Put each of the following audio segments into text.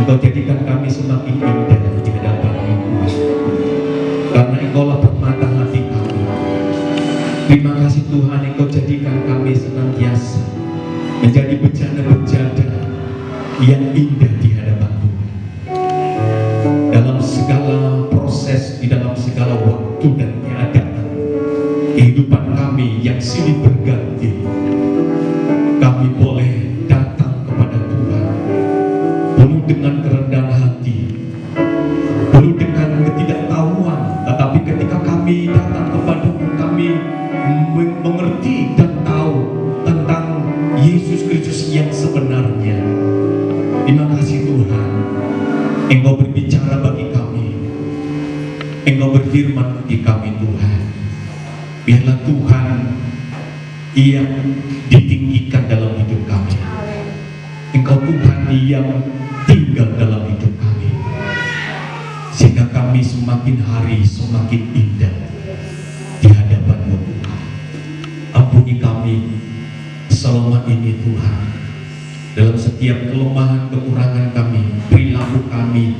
Engkau jadikan kami semakin indah di hadapan-Mu, karena Engkaulah permata hati kami. Terima kasih Tuhan, Engkau jadikan kami senantiasa menjadi bejana-bejana yang indah di hadapan-Mu. Dalam segala proses, di dalam segala waktu dan keadaan kehidupan kami yang silih berganti, kami boleh datang kepada Tuhan penuh dengan kerendahan hati, penuh dengan ketidaktahuan. Tetapi ketika kami datang kepada-Mu, kami mengerti dan tahu tentang Yesus Kristus yang sebenarnya. Terima kasih Tuhan, Engkau berbicara bagi kami, Engkau berfirman bagi kami Tuhan. Biarlah Tuhan yang ditinggikan dalam hidup kami. Engkau Tuhan yang tinggal dalam hidup kami, sehingga kami semakin hari semakin indah di hadapan-Mu Tuhan. Ampuni kami selama ini Tuhan, dalam setiap kelemahan kekurangan kami, perilaku kami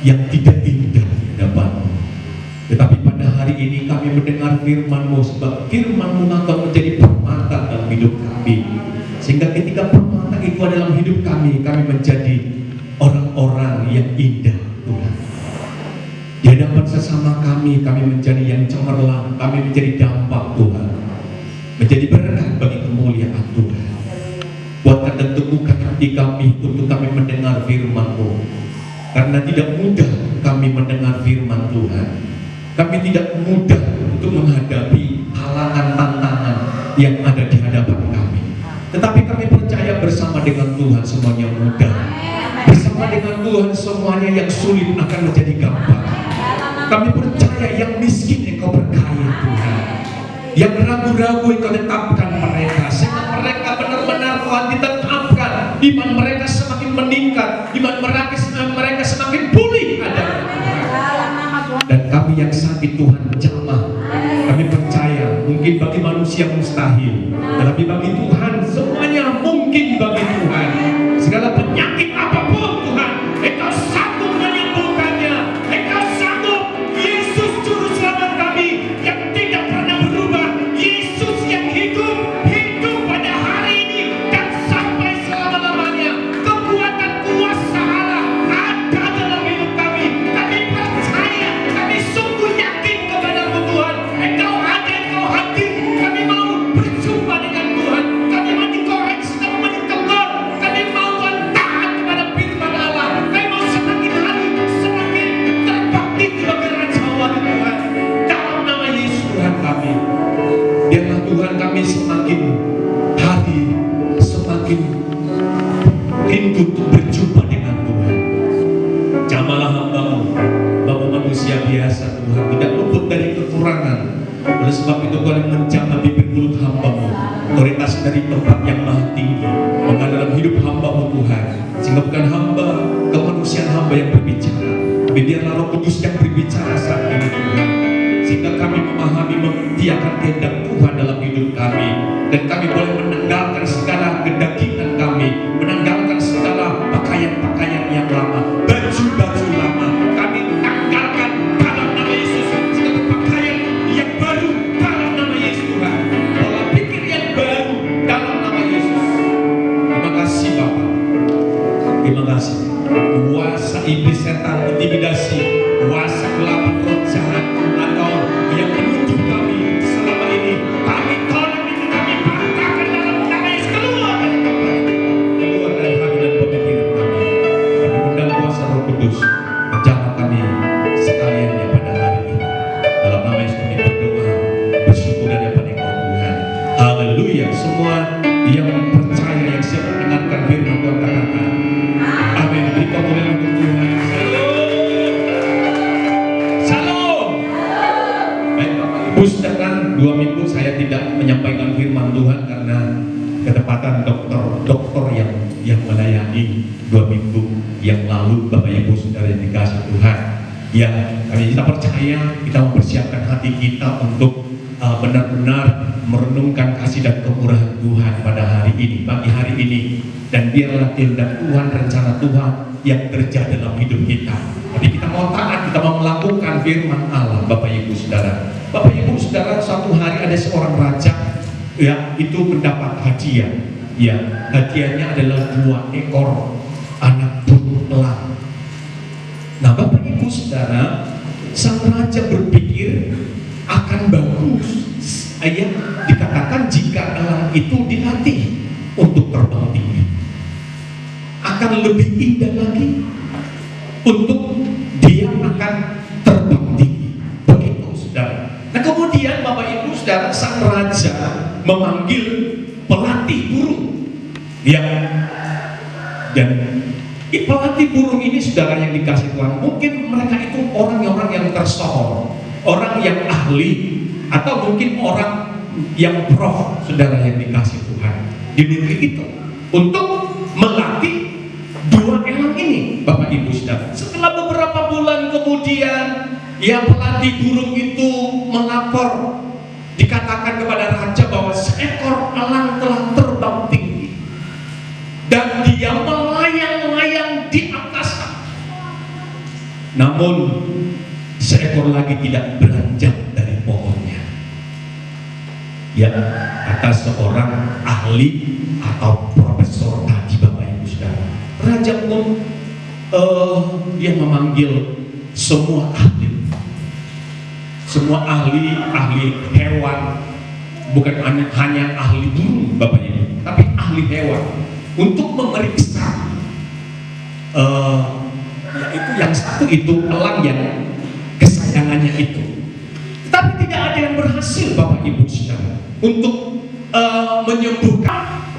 yang tidak indah di hadapan-Mu. Tetapi pada hari ini kami mendengar firman-Mu, sebab firman-Mu akan menjadi permata dalam hidup kami, sehingga ketika permata itu dalam hidup kami, kami menjadi orang-orang yang indah Tuhan. Di hadapan sesama kami menjadi yang cemerlang, kami menjadi dampak Tuhan, menjadi berkat bagi kemuliaan Tuhan. Kuatkan dan teguhkan hati kami untuk kami mendengar firman-Mu, karena tidak mudah kami mendengar firman Tuhan. Kami tidak mudah untuk menghadapi halangan tantangan yang ada di hadapan kami. Tetapi kami percaya bersama dengan Tuhan semuanya mudah. Bersama dengan Tuhan semuanya yang sulit akan menjadi gampang. Kami percaya yang miskin Engkau berkaya Tuhan. Yang ragu-ragu Engkau tetapkan mereka, sehingga mereka benar-benar Tuhan ditetapkan. Iman mereka semakin meningkat, iman mereka semakin pulih ada Tuhan. Dan kami yang sakit Tuhan jamah. Kami percaya mungkin bagi manusia mustahil, tetapi bagi Tuhan semuanya mungkin bagi Tuhan. Segala penyakit apapun Tuhan, Engkau sanggup menyembuhkannya. Engkau sanggup. Yesus juru selamat kami yang tidak pernah berubah. Yesus yang hidup pada hari ini dan sampai selama-lamanya. Kekuatan kuasa Allah ada dalam hidup kami. Kami percaya, kami sungguh yakin kepada-Mu Tuhan. Engkau ada, Engkau hadir. Kami mau berjumpa dengan Tuhan. Kami mau dikoreksi, kami mau ditegur. Kami mau Tuhan taat kepada firman Allah. Kami mau semakin hari semakin terbakti sebagai Raja Wali Tuhan. Dalam nama Yesus Tuhan kami. Biarlah Tuhan kami semakin hari semakin rindu untuk berjumpa dengan Tuhan. Jamalah hamba-Mu, hamba manusia biasa Tuhan, tidak luput dari kekurangan. Oleh sebab itu Tuhan menjamah bibir mulut hamba-Mu, otoritas dari tempat yang maha tinggi dalam hidup hamba-Mu Tuhan, sehingga bukan hamba kemanusiaan hamba yang berbicara, tapi biarlah Roh Kudus yang berbicara saat ini Tuhan, sehingga kami memahami, mengerti akan kehendak Tuhan dalam hidup kami, dan kami boleh menanggalkan segala kedagingan kami, menanggalkan segala pakaian-pakaian yang lama, baju-baju lama, kami tanggalkan dalam nama Yesus, segala pakaian yang baru dalam nama Yesus Tuhan, pola pikir yang baru dalam nama Yesus. Terima kasih Bapa, terima kasih. Kuasa iblis, setan, intimidasi, kuasa gelap, roh jahat atau yang menuduh kami selama ini, kami tolak itu, kami bantahkan dalam nama Yesus. Keluar dari hati dan pemikiran kami. Kami undang kuasa Roh Kudus menjamah kami sekalian ya pada hari ini. Dalam nama Yesus kami berdoa, bersyukur dan dapat Engkau Tuhan. Haleluya. Semua yang percaya, yang siap mendengarkan firman Tuhan katakan amin. Beri kemuliaan untuk Tuhan. Shalom. Baik Bapak Ibu Saudara, 2 minggu saya tidak menyampaikan firman Tuhan karena ketepatan dokter yang melayani 2 minggu yang lalu. Bapak Ibu Saudara yang dikasih Tuhan, ya kita percaya kita mempersiapkan hati kita untuk benar-benar merenungkan kasih dan kemurahan Tuhan pada hari ini, pagi hari ini, dan biarlah kehendak Tuhan, rencana Tuhan yang terjadi dalam hidup kita. Jadi kita mau taat, kita mau melakukan firman Allah. Bapak Ibu Saudara, Bapak Ibu Saudara, suatu hari ada seorang raja, ya, itu mendapat hadiah. Ya, hadiahnya adalah 2 ekor anak burung elang. Nah, Bapak Ibu Saudara, sang raja berpikir akan bagus, ya, dikatakan jika elang itu dilatih untuk terbang tinggi, akan lebih indah lagi untuk dia akan terbang tinggi. Begitu Saudara. Nah kemudian Bapak Ibu Saudara, sang raja memanggil pelatih burung, ya, dan pelatih burung ini Saudara yang dikasih Tuhan, mungkin mereka itu orang-orang yang tersohor, orang yang ahli, atau mungkin orang yang prof Saudara yang dikasih Tuhan di negeri itu, untuk melatih 2 elang ini. Bapak Ibu Saudara, setelah beberapa bulan kemudian, ya, pelatih burung itu melapor, dikatakan kepada raja bahwa seekor elang telah terbang tinggi dan dia melayang-layang di atas, namun seekor lagi tidak beranjak dari pohonnya. Ya, kata seorang ahli atau profesor tadi, Bapak Ibu Saudara, raja pun dia memanggil semua ahli semua ahli hewan, bukan hanya ahli burung Bapak Ibu, tapi ahli hewan, untuk memeriksa yaitu yang satu itu elang yang kesayangannya itu. Tapi tidak ada yang berhasil Bapak Ibu saudara untuk menyembuhkan.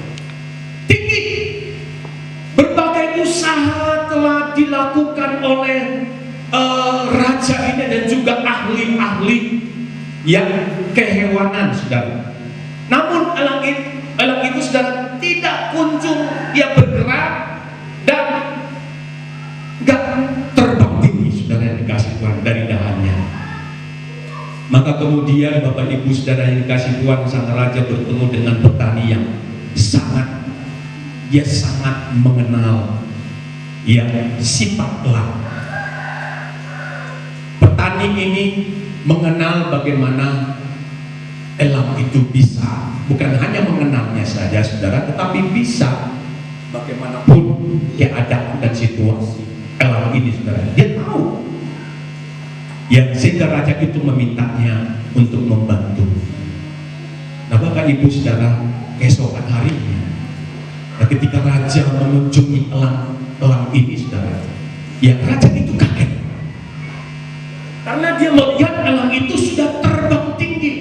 Tinggi berbagai usaha telah dilakukan oleh raja ini dan juga ahli-ahli yang kehewanan saudara. Namun elang itu saudara tidak kunjung dia bergerak dan gak terbang tinggi saudara yang dikasih Tuhan dari dahannya. Maka kemudian Bapak Ibu saudara yang dikasih Tuhan, sang raja bertemu dengan petani yang sangat mengenal yang sifat elang. Petani ini mengenal bagaimana elang itu bisa, bukan hanya mengenalnya saja saudara, tetapi bisa bagaimanapun keadaan dan situasi elang ini saudara, dia tahu. Yang sehingga raja itu memintanya untuk membantu. Nah Bapak Ibu saudara, keesokan harinya, nah, ketika raja mengunjungi elang ini saudara, ya raja itu kaget karena dia melihat elang itu sudah terbang tinggi.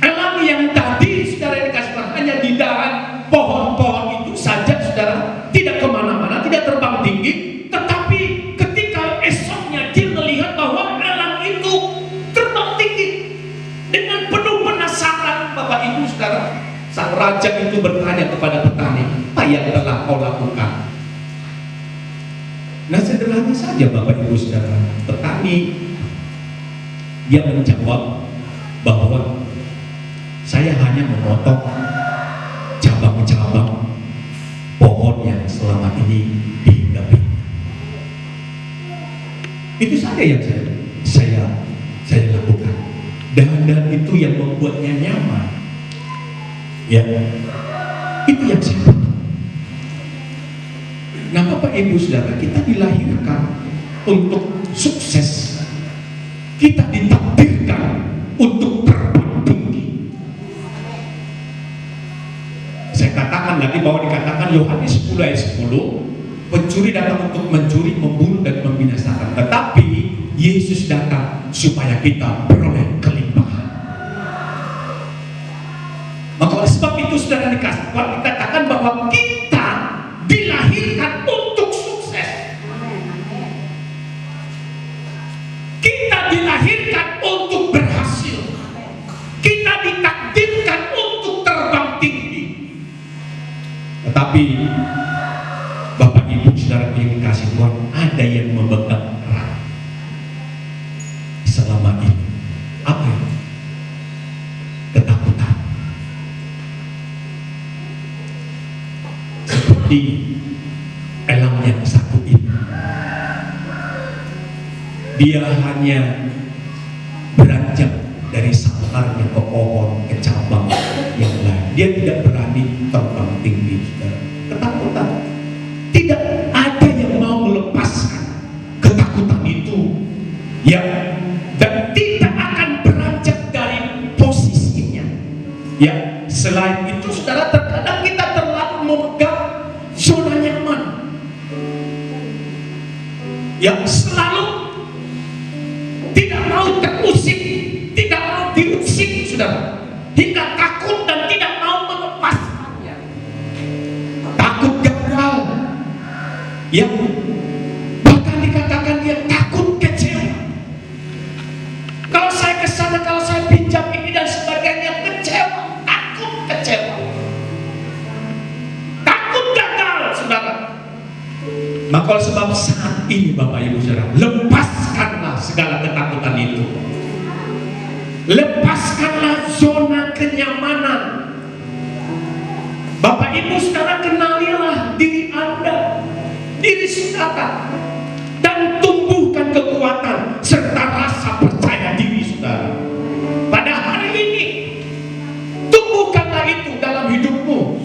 Elang yang tadi saudara yang dikasih Tuhan hanya di dahan pohon-pohon itu saja saudara, tidak kemana-mana, tidak terbang tinggi. Tetapi ketika esoknya dia melihat bahwa elang itu terbang tinggi. Dengan penuh penasaran Bapak Ibu saudara, sang raja itu bertanya kepada petani, apa yang telah kau lakukan? Nah sederhana saja Bapak Ibu saudara, petani dia menjawab bahwa saya hanya memotong cabang-cabang pohon yang selama ini dihinggapinya. Itu saja yang saya lakukan. Dan itu yang membuatnya nyaman. Ya, itu yang saya lakukan. Nah Bapak Ibu saudara, kita dilahirkan untuk sukses. Kita ditakdirkan untuk terbang tinggi. Saya katakan lagi bahwa dikatakan Yohanes 10 ayat 10, pencuri datang untuk mencuri, membunuh dan membinasakan. Tetapi Yesus datang supaya kita beroleh kelimpahan. Maka oleh sebab itu saudara dikatakan bahwa kita dilahirkan untuk sukses. Kita dilahirkan untuk berhasil. Kita ditakdirkan untuk terbang tinggi. Tetapi Bapak Ibu saudara yang dikasih Tuhan, ada yang memegang erat selama ini. Apa itu? Ketakutan. Seperti elang yang satu ini, dia hanya beranjak dari sangkarnya ke pohon, ke cabang yang lain. Dia tidak berani terbang tinggi. Ketakutan. Tidak ada yang mau melepaskan ketakutan itu, ya, dan tidak akan beranjak dari posisinya. Ya, selain itu saudara, terkadang kita terlalu memegang zona nyaman, yang selalu tidak mau terusik, tidak mau diusik saudara, hingga takut dan tidak mau melepaskannya. Takut gagal, yang bahkan dikatakan dia takut kecewa. Kalau saya kesana, kalau saya pinjam ini dan sebagainya, kecewa, takut kecewa, takut gagal saudara. Maka oleh sebab saat ini Bapak Ibu saudara, lepaskanlah segala ketakutan itu. Lepaskanlah zona kenyamanan. Bapak Ibu saudara, kenalilah diri Anda, diri saudara, dan tumbuhkan kekuatan serta rasa percaya diri saudara. Pada hari ini tumbuhkanlah itu dalam hidupmu.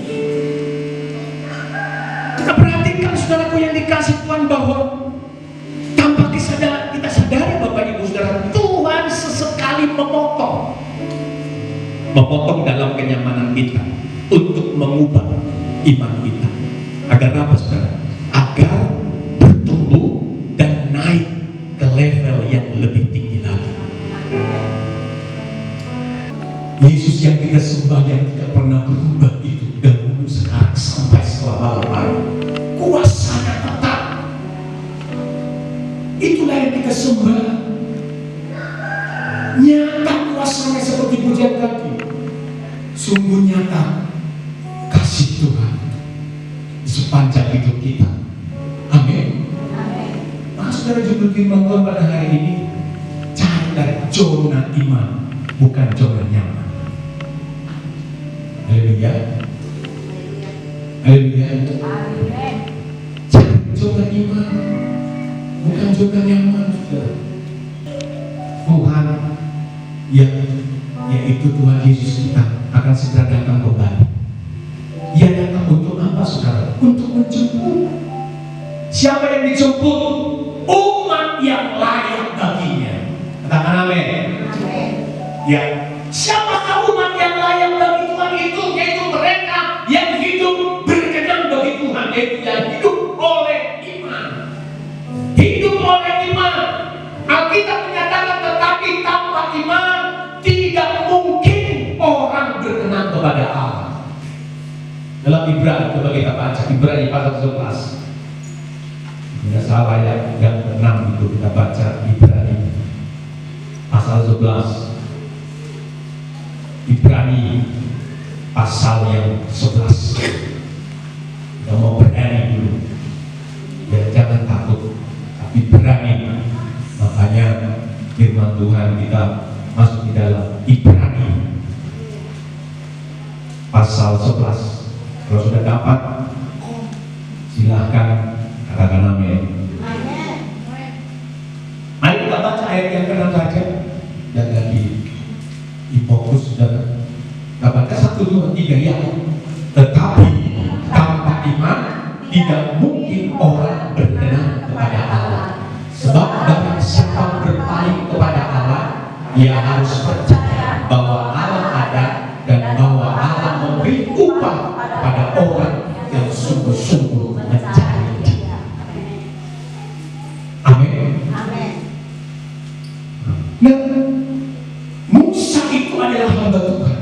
Kita perhatikan saudaraku yang dikasih Tuhan, bahwa tanpa kita sadari Bapak Ibu saudara, Tuhan memotong dalam kenyamanan kita untuk mengubah iman kita. Agar apa, saudara? Agar bertumbuh dan naik ke level yang lebih tinggi lagi. Yesus yang kita sembah, yang tidak pernah berubah itu dahulu, sekarang, sampai selama-lamanya, kuasanya tetap. Itulah yang kita sembah. Nyata kuasanya seperti pujian tadi. Sungguh nyata kasih Tuhan di sepanjang hidup kita. Amin. Nah, saudara, judul firman Tuhan pada hari ini, cari dari zona iman, bukan zona nyaman. Haleluya. Haleluya. Cari zona iman, bukan zona nyaman, saudara. Tuhan, yaitu Tuhan Yesus kita, akan segera datang kembali. Ia datang untuk apa, saudara? Untuk menjemput. Siapa yang dijemput? Umat yang layak baginya. Katakan amin. Ya. Siapakah umat yang layak bagi Tuhan itu? Yaitu mereka yang hidup berkenan bagi Tuhan, yaitu yang hidup oleh iman. Hidup oleh iman. Alkitab menyatakan, tetapi tanpa iman tidak mungkin orang berkenan kepada Allah. Dalam Ibrani, coba kita baca Ibrani pasal 11. Tidak salah ya, yang 6 itu kita baca Ibrani pasal 11. Ibrani pasal yang 11. Kita mau berani dulu, ya, jangan takut, tapi berani. Makanya firman Tuhan kita masuk di dalam Ibrani pasal 11. Kalau sudah dapat, silahkan katakan amin. Mari kita baca ayat yang ke-6 saja. Jangan lagi fokus, saudara. Kita baca 1, 2, 3 ya. Tetapi tanpa iman tidak mungkin orang berkenan kepada Allah. Sebab barang siapa berpaling kepada Allah, ia harus percaya bahwa Allah ada dan bahwa Allah memberi upah pada orang yang sungguh-sungguh mencari Dia. Amin. Nah, Musa itu adalah hamba Tuhan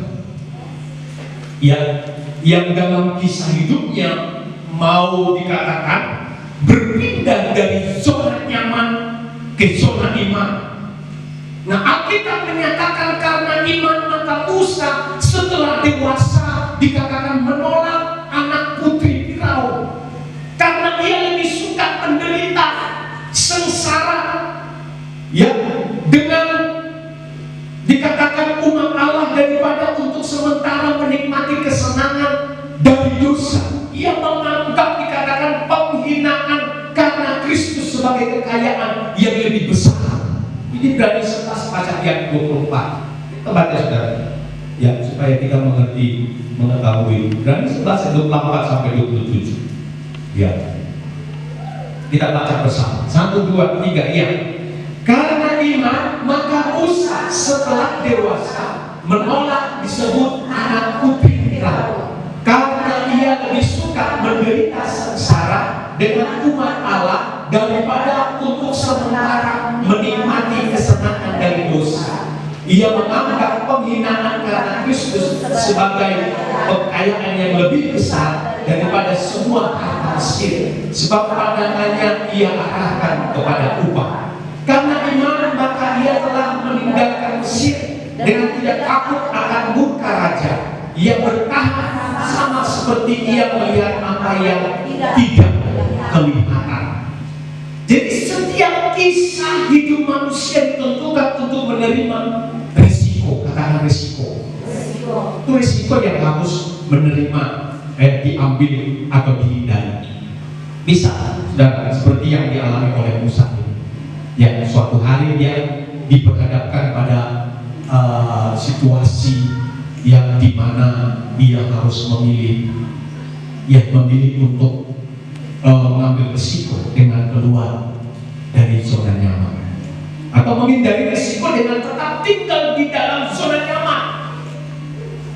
yang dalam kisah hidupnya mau dikatakan berpindah dari zona nyaman ke zona iman. Nah, Alkitab menyatakan karena iman maka Musa setelah dewasa dikatakan menolak anak putri Firaun karena ia lebih suka menderita sengsara, ya, dengan dikatakan umat Allah daripada untuk sementara menikmati kesenangan dari dosa. Ia menganggap dikatakan penghinaan karena Kristus sebagai kekayaan yang lebih besar. Ini berani 11 baca ayat 24. Kita baca, saudara, ya, supaya kita mengetahui. Berani 11 ayat 24 sampai 27. Ya, kita baca bersama. 1, 2, 3, ya. Karena iman maka Musa setelah dewasa menolak disebut anak putri Firaun karena ia lebih suka menderita sengsara dengan umat Allah daripada untuk sementara menikmati kesenangan dari dosa. Ia menganggap penghinaan karena Kristus sebagai kekayaan yang lebih besar daripada semua harta Mesir, sebab pandangannya ia arahkan kepada upah. Karena iman maka ia telah meninggalkan Mesir dengan tidak takut akan murka raja. Ia bertahan sama seperti ia melihat apa yang tidak kelihatan. Jadi setiap kisah hidup manusia ditentukan untuk menerima resiko. Katakan resiko. Itu resiko yang harus menerima, diambil atau dihindari. Bisa, saudara, seperti yang dialami oleh Musa. Ya, suatu hari dia diperhadapkan pada situasi yang dimana dia harus memilih untuk mengambil risiko dengan keluar dari zona nyaman, atau menghindari risiko dengan tetap tinggal di dalam zona nyaman.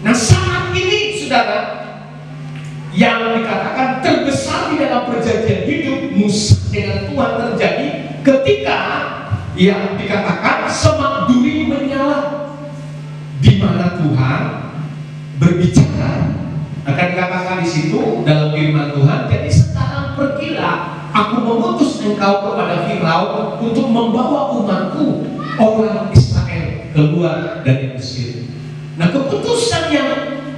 Nah saat ini saudara, yang dikatakan terbesar di dalam perjanjian hidup Musa dengan Tuhan terjadi ketika yang dikatakan semak duri menyala, di mana Tuhan berbicara. Akan dikatakan di situ dalam firman Tuhan, jadi sekarang pergilah, aku mengutus engkau kepada Firaun untuk membawa umatku orang Israel keluar dari Mesir. Nah keputusan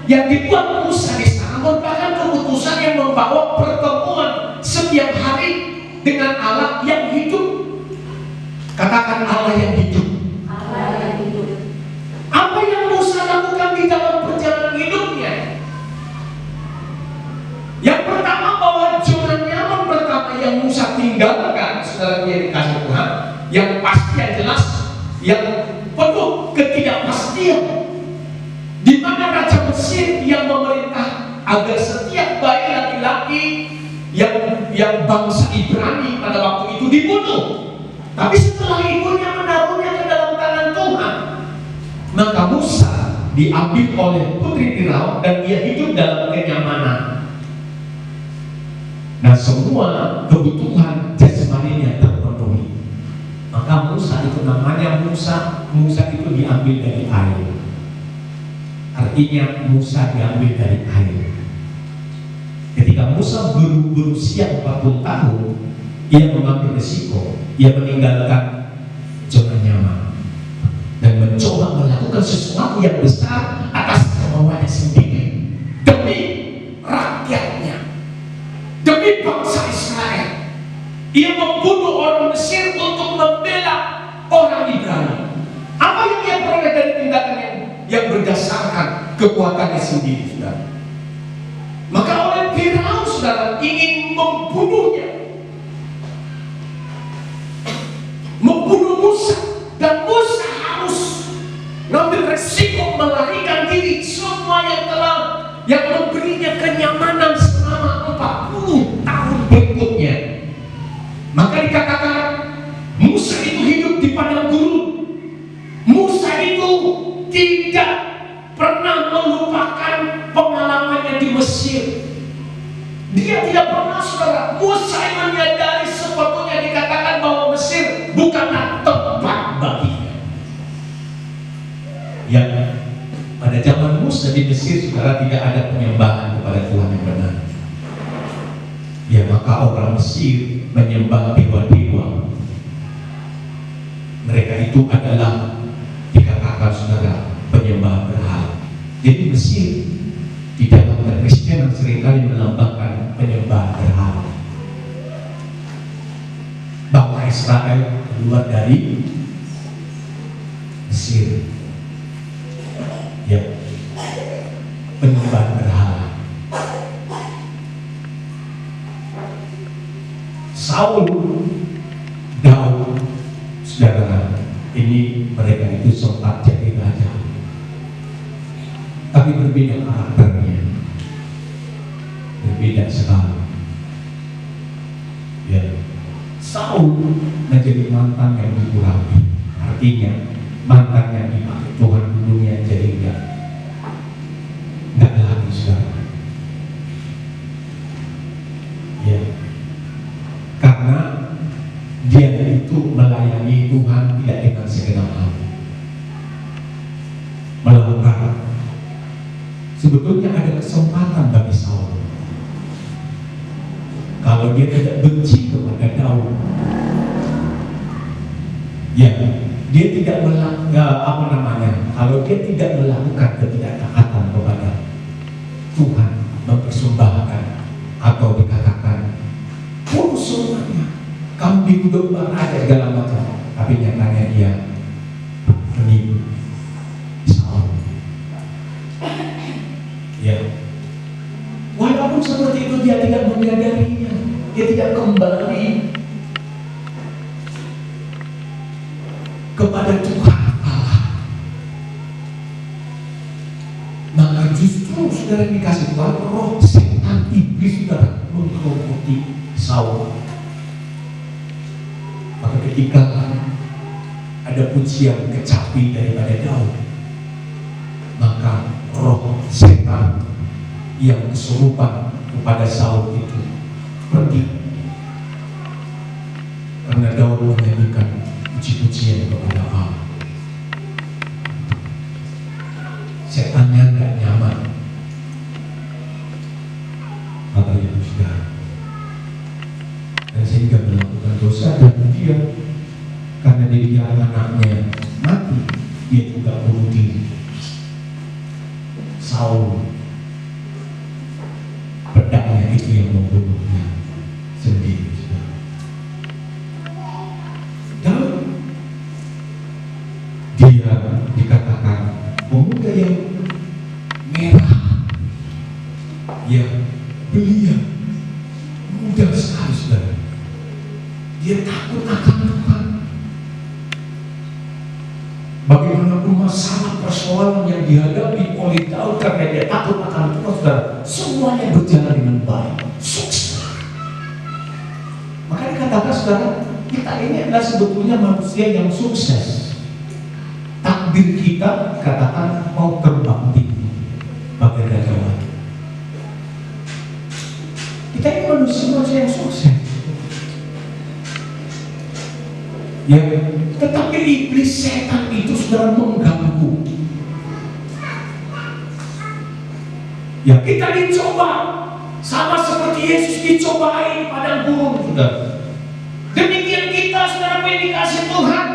yang dibuat Musa di sana merupakan keputusan yang membawa pertemuan setiap hari dengan Allah yang hidup. Katakan Allah yang hidup. Allah yang hidup. Apa yang Musa lakukan di dalam perjalanan hidupnya? Yang pertama, bahwa zona nyaman pertama yang Musa tinggalkan, saudara yang dikasih Tuhan, yang pasti, yang jelas, yang penuh ketidakpastian, di mana Raja Mesir yang memerintah agar setiap bayi laki-laki yang bangsa Ibrani pada waktu itu dibunuh. Tapi setelah ibunya menaruhnya ke dalam tangan Tuhan, maka Musa diambil oleh putri Firaun dan dia hidup dalam kenyamanan. Nah semua kebutuhan jasmaninya terpenuhi. Maka Musa itu namanya Musa itu diambil dari air. Artinya Musa diambil dari air. Ketika Musa berusia 40 tahun, ia mengambil risiko, ia meninggalkan zona nyaman dan mencoba melakukan sesuatu yang besar atas kemauannya sendiri demi rakyatnya, demi bangsa Israel. Ia membunuh orang Mesir untuk membela orang Ibrani. Apa yang ia peroleh dari tindakan yang berdasarkan kekuatannya sendiri, saudara? Maka oleh Firaun, saudara, ingin membunuhnya, membunuh Musa, dan Musa harus ngambil resiko melarikan diri semua yang memberinya kenyamanan selama 40 tahun berikutnya. Maka dikatakan Musa itu hidup di padang gurun. Musa itu tidak pernah melupakan pengalamannya di Mesir. Dia tidak pernah, saudara. Musa yang menyadari sebetulnya dikatakan bahwa Mesir bukanlah tempat baginya. Ya, pada zaman Musa di Mesir, saudara, tidak ada penyembahan kepada Tuhan yang benar. Ya, maka orang Mesir menyembah dewa-dewa. Mereka itu adalah dikatakan, saudara, penyembah berhala. Jadi Mesir di dalam Kristen seringkali melambangkan penyembah berhala. Bangsa Israel keluar dari Mesir, ya, penyembah berhala. Saul, Daud, saudara, ini mereka itu sempat jadi raja, tapi berbeda karakternya, berbeda sekali. Ya, Saul menjadi mantan yang dikurangi, artinya mantan yang dipakai Tuhan dunia jadi enggak lagi, saudara. Ya, karena dia itu melayani Tuhan tidak dengan segenap hati, melanggar. Sebetulnya ada kesempatan bagi Saul kalau dia tidak benci kepada Daud. Ya, dia tidak kalau dia tidak melakukan ketidaktaatan kepada Tuhan, mempersembahkan atau dikatakan pun semuanya kambing domba ada segala macam, tapi nyatanya dia menipu Saul. Ya, walaupun seperti itu dia tidak menyadarinya, dia tidak kembali kepada Tuhan Allah. Maka justru, saudara, dikasih Tuhan, roh setan iblis, saudara, menggerogoti Saul. Maka ketika ada pujian kecapi daripada Daud, maka roh setan yang kesurupan kepada Saul itu pergi, karena Daud menyanyikan puji-pujian kepada Allah. Setannya nggak nyaman, katanya sudah, dan sehingga melakukan dosa, dan dia karena dia anaknya mati, dia juga bunuh diri. Saul, pedangnya itu yang membunuhnya sendiri. Dan dia dikatakan pemuda yang merah, ya belia, muda sekali saudara. Dia takut akan Tuhan. Bagaimanapun masalah persoalan yang dihadapi oleh Daud, karena dia takut akan Tuhan, saudara, semuanya berjalan dengan baik, sukses. Maka dikatakan saudara, kita ini adalah sebetulnya manusia yang sukses. Takdir kita katakan mau terbang tinggi bagai gajah. Kita ini manusia yang sukses. Ya, tetapi iblis setan itu sudah mengganggu. Ya, kita dicoba sama seperti Yesus dicobai di padang gurun, saudara. Demikian kita, saudara, yang dikasih Tuhan.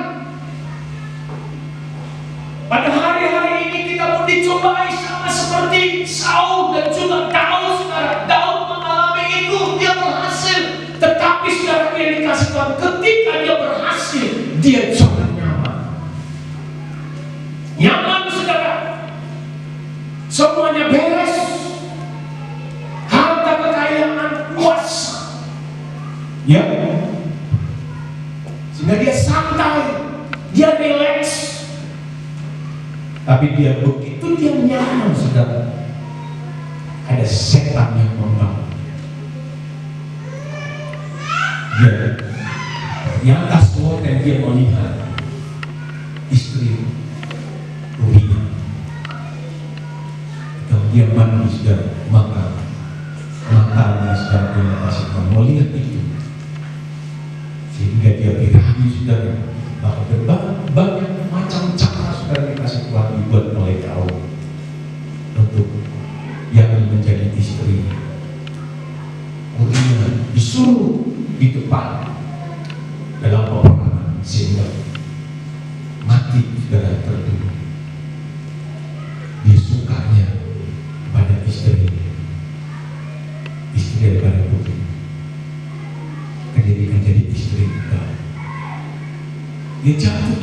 Pada hari-hari ini kita pun dicobai sama seperti Saul dan juga Daud, saudara. Daud mengalami itu, dia berhasil. Tetapi saudara yang dikasih Tuhan, ketika dia berhasil, dia sangat nyaman. Nyaman, saudara. Semuanya beres. Harta kekayaan luas. Ya. Sehingga dia santai, dia relax. Tapi dia begitu dia nyaman, saudara, ada setan yang membangun. Dia di atas dan dia melihat istri Uriah. Kalau dia mandi, saudara, maka matanya, saudara, dia kasihkan melihat itu, sehingga dia birahi, saudara, bahwa berbagai macam cara, saudara, dikasih Tuhan dibuat oleh Daud untuk yang menjadi istri Uriah, disuruh di depan dalam peperangan sehingga mati, saudara, terbunuh. Dia sukanya pada istri daripada putri, dijadikan jadi istri Daud. Dia jatuh